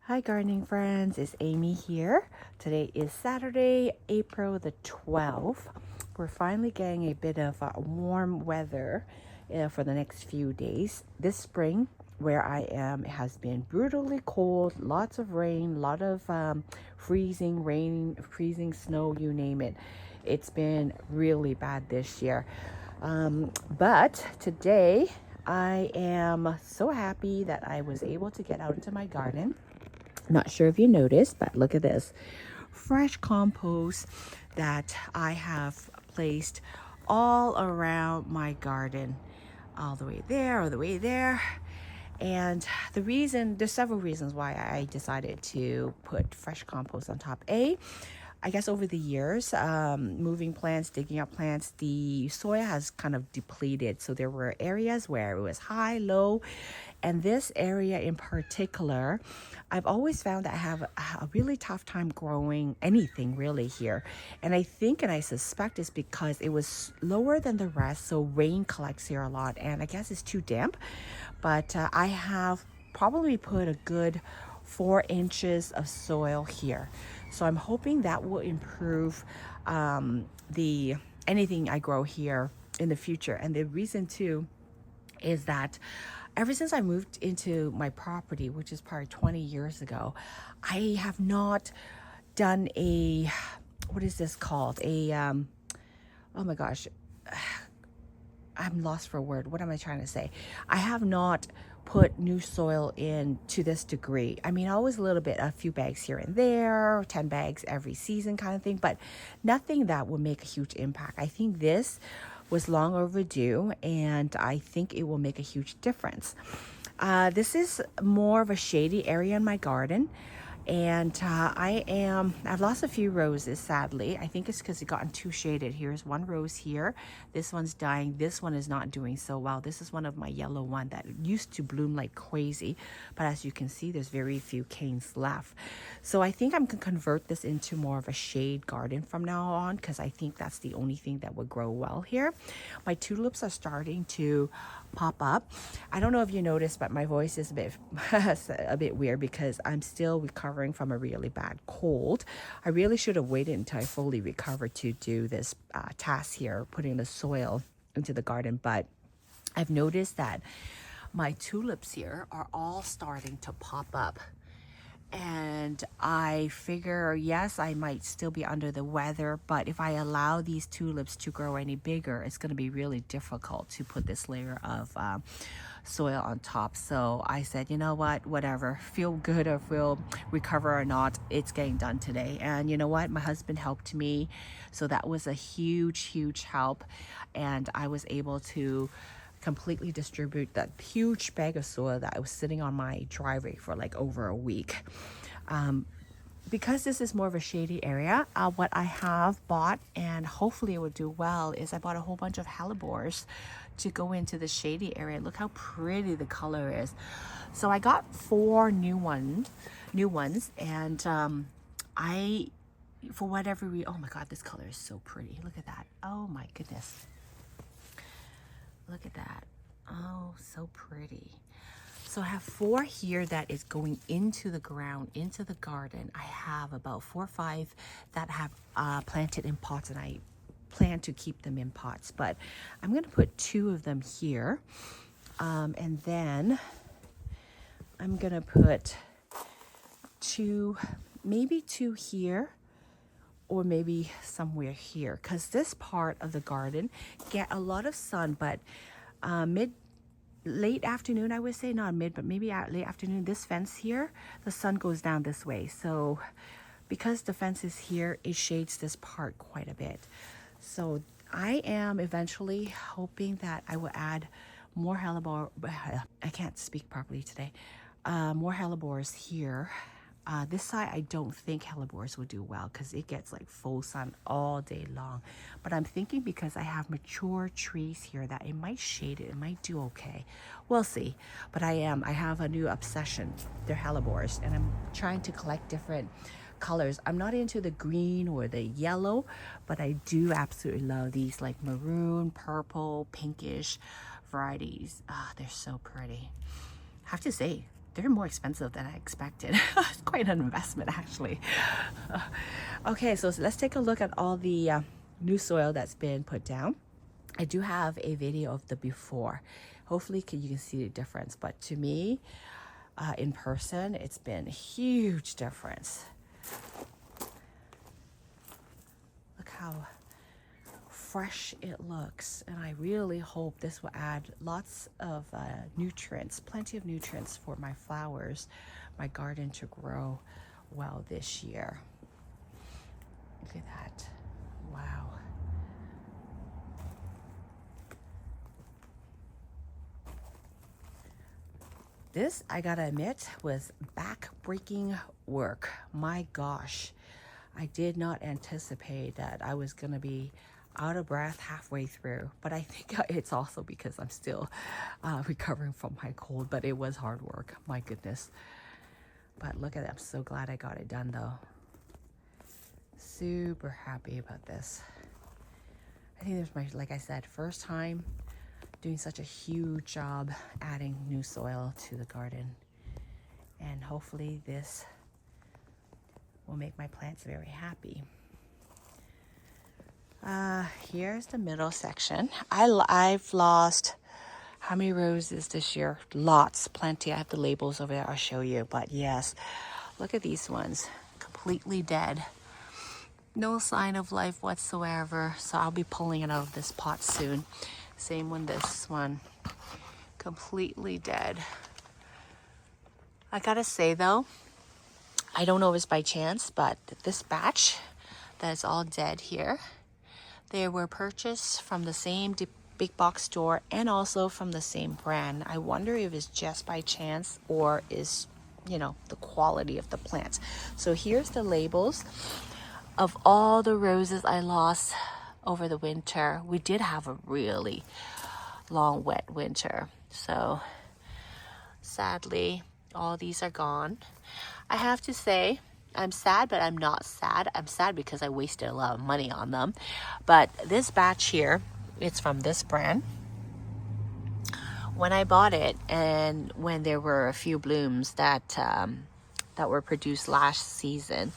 Hi gardening friends, it's Amy here. Today is Saturday, April the 12th. We're finally getting a bit of warm weather for the next few days. This spring where I am has been brutally cold, lots of rain, lot of freezing rain, freezing snow, you name it. It's been really bad this year. But today I am so happy that I was able to get out into my garden. Not sure if you noticed, but look at this fresh compost that I have placed all around my garden, all the way there, all the way there. And there's several reasons why I decided to put fresh compost on top. I guess over the years, moving plants, digging up plants, the soil has kind of depleted. So there were areas where it was high, low, and this area in particular, I've always found that I have a really tough time growing anything really here. And I think and I suspect it's because it was lower than the rest, so rain collects here a lot, and I guess it's too damp. But I have probably put a good 4 inches of soil here. So I'm hoping that will improve the anything I grow here in the future. And the reason too is that ever since I moved into my property, which is probably 20 years ago, I have not done what is this called? Oh my gosh, I'm lost for a word. What am I trying to say? I have not put new soil in to this degree. I mean, always a little bit, a few bags here and there, 10 bags every season kind of thing, but nothing that will make a huge impact. I think this was long overdue, and I think it will make a huge difference. This is more of a shady area in my garden. And I've lost a few roses, sadly. I think it's because it gotten too shaded. Here's one rose here. This one's dying. This one is not doing so well. This is one of my yellow one that used to bloom like crazy. But as you can see, there's very few canes left. So I think I'm going to convert this into more of a shade garden from now on, because I think that's the only thing that would grow well here. My tulips are starting to pop up. I don't know if you noticed, but my voice is a bit weird because I'm still recovering from a really bad cold. I really should have waited until I fully recovered to do this task here, putting the soil into the garden. But I've noticed that my tulips here are all starting to pop up. And I figure, yes, I might still be under the weather, but if I allow these tulips to grow any bigger, it's going to be really difficult to put this layer of soil on top. So I said, you know what, whatever, feel good or feel recover or not, it's getting done today. And you know what, my husband helped me, so that was a huge help, and I was able to completely distribute that huge bag of soil that I was sitting on my driveway for like over a week. Because this is more of a shady area, what I have bought, and hopefully it would do well, is I bought a whole bunch of Hellebores to go into the shady area. Look how pretty the color is. So I got 4 new ones, and I, for whatever reason, oh my God, this color is so pretty. Look at that. Oh my goodness. Look at that. Oh, so pretty. So I have 4 here that is going into the ground, into the garden. I have about 4 or 5 that have planted in pots, and I plan to keep them in pots. But I'm going to put 2 of them here. And then I'm going to put 2, maybe 2 here, or maybe somewhere here, because this part of the garden get a lot of sun, but late afternoon, I would say, not mid, but maybe late afternoon, this fence here, the sun goes down this way. So because the fence is here, it shades this part quite a bit. So I am eventually hoping that I will add more hellebore. I can't speak properly today. More hellebores here. This side, I don't think hellebores will do well because it gets like full sun all day long. But I'm thinking because I have mature trees here that it might shade it. It might do okay. We'll see. But I have a new obsession. They're hellebores, and I'm trying to collect different colors. I'm not into the green or the yellow, but I do absolutely love these like maroon, purple, pinkish varieties. They're so pretty. I have to say, they're more expensive than I expected. It's quite an investment, actually. Okay, so let's take a look at all the new soil that's been put down. I do have a video of the before. Hopefully you can see the difference, but to me, in person, it's been a huge difference. Look how fresh it looks, and I really hope this will add lots of nutrients, plenty of nutrients for my flowers, my garden to grow well this year. Look at that. Wow. This, I gotta admit, was back-breaking work. My gosh, I did not anticipate that I was gonna be out of breath halfway through, but I think it's also because I'm still recovering from my cold, but it was hard work, my goodness. But look at it, I'm so glad I got it done though. Super happy about this. I think this is my, like I said, first time doing such a huge job adding new soil to the garden, and hopefully this will make my plants very happy. Here's the middle section. I've lost how many roses this year? Lots, plenty. I have the labels over there, I'll show you. But yes, look at these ones, completely dead. No sign of life whatsoever. So I'll be pulling it out of this pot soon. Same with this one, completely dead. I gotta say though, I don't know if it's by chance, but this batch that's all dead here, they were purchased from the same big box store and also from the same brand. I wonder if it's just by chance or is, you know, the quality of the plants. So here's the labels of all the roses I lost over the winter. We did have a really long, wet winter. So sadly, all these are gone. I have to say, I'm sad, but I'm not sad. I'm sad because I wasted a lot of money on them. But this batch here, it's from this brand. When I bought it, and when there were a few blooms that were produced last season,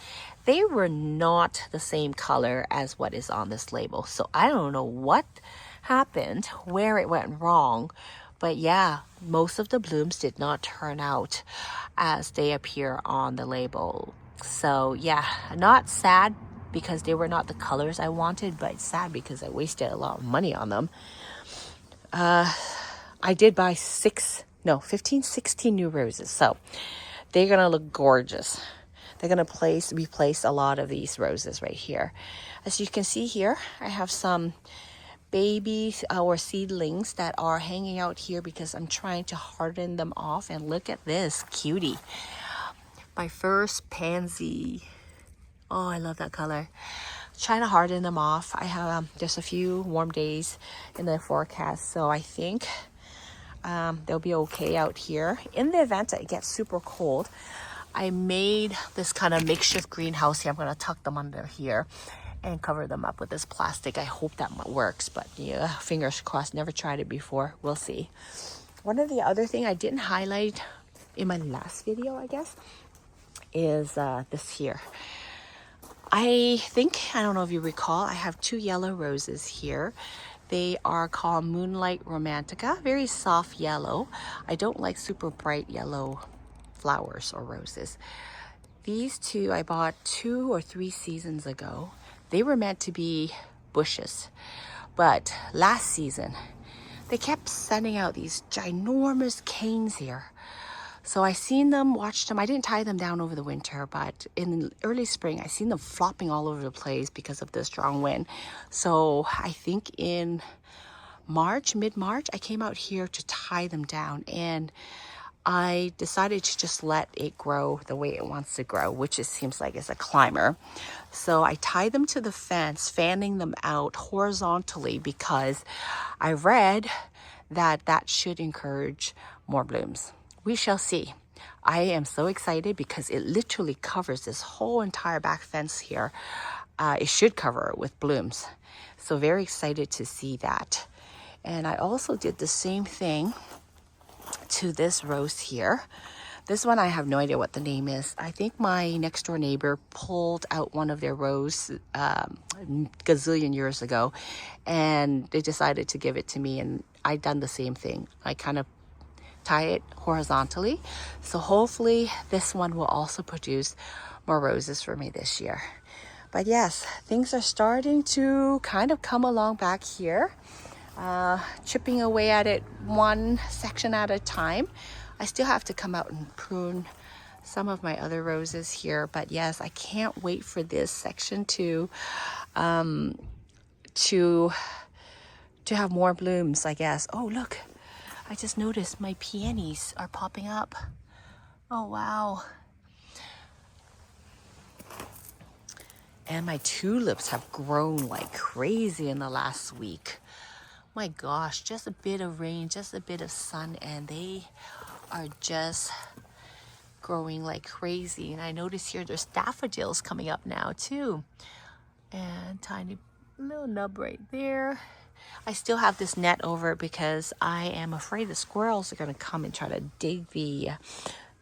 they were not the same color as what is on this label. So I don't know what happened, where it went wrong. But yeah, most of the blooms did not turn out as they appear on the label. So yeah, not sad because they were not the colors I wanted, but sad because I wasted a lot of money on them. I did buy 15, 16 new roses. So they're gonna look gorgeous. They're gonna replace a lot of these roses right here. As you can see here, I have some babies or seedlings that are hanging out here because I'm trying to harden them off. And look at this cutie. My first pansy. Oh, I love that color. Trying to harden them off. I have just a few warm days in the forecast, so I think they'll be okay out here. In the event that it gets super cold, I made this kind of makeshift greenhouse here. I'm going to tuck them under here and cover them up with this plastic. I hope that works, but yeah, fingers crossed. Never tried it before. We'll see. One of the other thing I didn't highlight in my last video, I guess, is this here. I don't know if you recall, I have 2 yellow roses here. They are called Moonlight Romantica, very soft yellow. I don't like super bright yellow flowers or roses. These 2 I bought 2 or 3 seasons ago. They were meant to be bushes, but last season they kept sending out these ginormous canes here. So I seen them, watched them. I didn't tie them down over the winter, but in early spring, I seen them flopping all over the place because of the strong wind. So I think in mid-March, I came out here to tie them down, and I decided to just let it grow the way it wants to grow, which it seems like it's a climber. So I tied them to the fence, fanning them out horizontally because I read that should encourage more blooms. We shall see. I am so excited because it literally covers this whole entire back fence here. It should cover it with blooms. So very excited to see that. And I also did the same thing to this rose here. This one, I have no idea what the name is. I think my next door neighbor pulled out one of their rows gazillion years ago, and they decided to give it to me, and I done the same thing. I kind of tie it horizontally. So hopefully this one will also produce more roses for me this year. But yes, things are starting to kind of come along back here. Chipping away at it one section at a time. I still have to come out and prune some of my other roses here, but yes, I can't wait for this section to have more blooms, I guess. Oh, look, I just noticed my peonies are popping up. Oh, wow. And my tulips have grown like crazy in the last week. My gosh, just a bit of rain, just a bit of sun, and they are just growing like crazy. And I notice here there's daffodils coming up now too. And tiny little nub right there. I still have this net over it because I am afraid the squirrels are going to come and try to dig the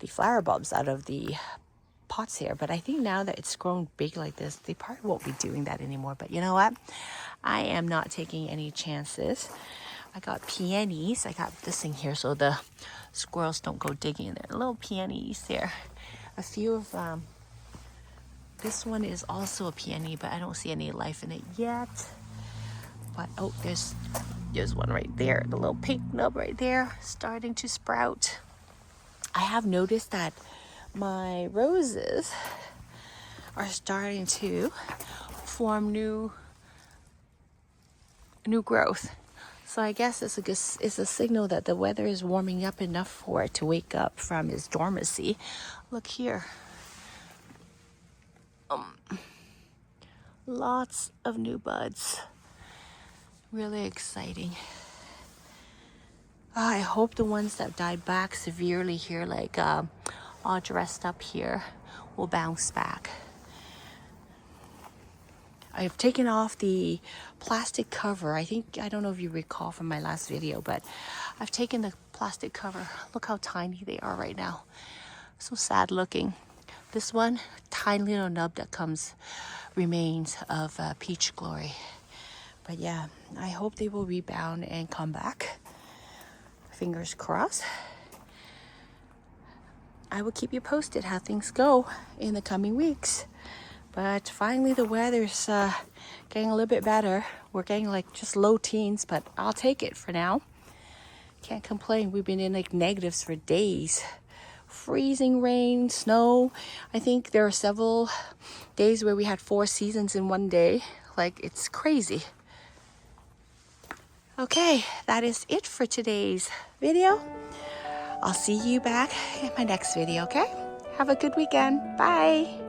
flower bulbs out of the pots here. But I think now that it's grown big like this, they probably won't be doing that anymore. But you know what? I am not taking any chances. I got peonies. I got this thing here so the squirrels don't go digging in there. Little peonies there. A few of this one is also a peony, but I don't see any life in it yet. But oh, there's one right there. The little pink nub right there starting to sprout. I have noticed that my roses are starting to form new growth. So I guess it's a signal that the weather is warming up enough for it to wake up from its dormancy. Look here. Lots of new buds. Really exciting. I hope the ones that died back severely here, like all dressed up here, will bounce back. I've taken off the plastic cover. I don't know if you recall from my last video, but I've taken the plastic cover. Look how tiny they are right now. So sad looking. This one, tiny little nub that remains of peach glory. But yeah, I hope they will rebound and come back. Fingers crossed. I will keep you posted how things go in the coming weeks. But finally the weather's getting a little bit better. We're getting like just low teens, but I'll take it for now. Can't complain. We've been in like negatives for days. Freezing rain, snow. I think there are several days where we had 4 seasons in one day. Like, it's crazy. Okay, that is it for today's video. I'll see you back in my next video, okay? Have a good weekend. Bye.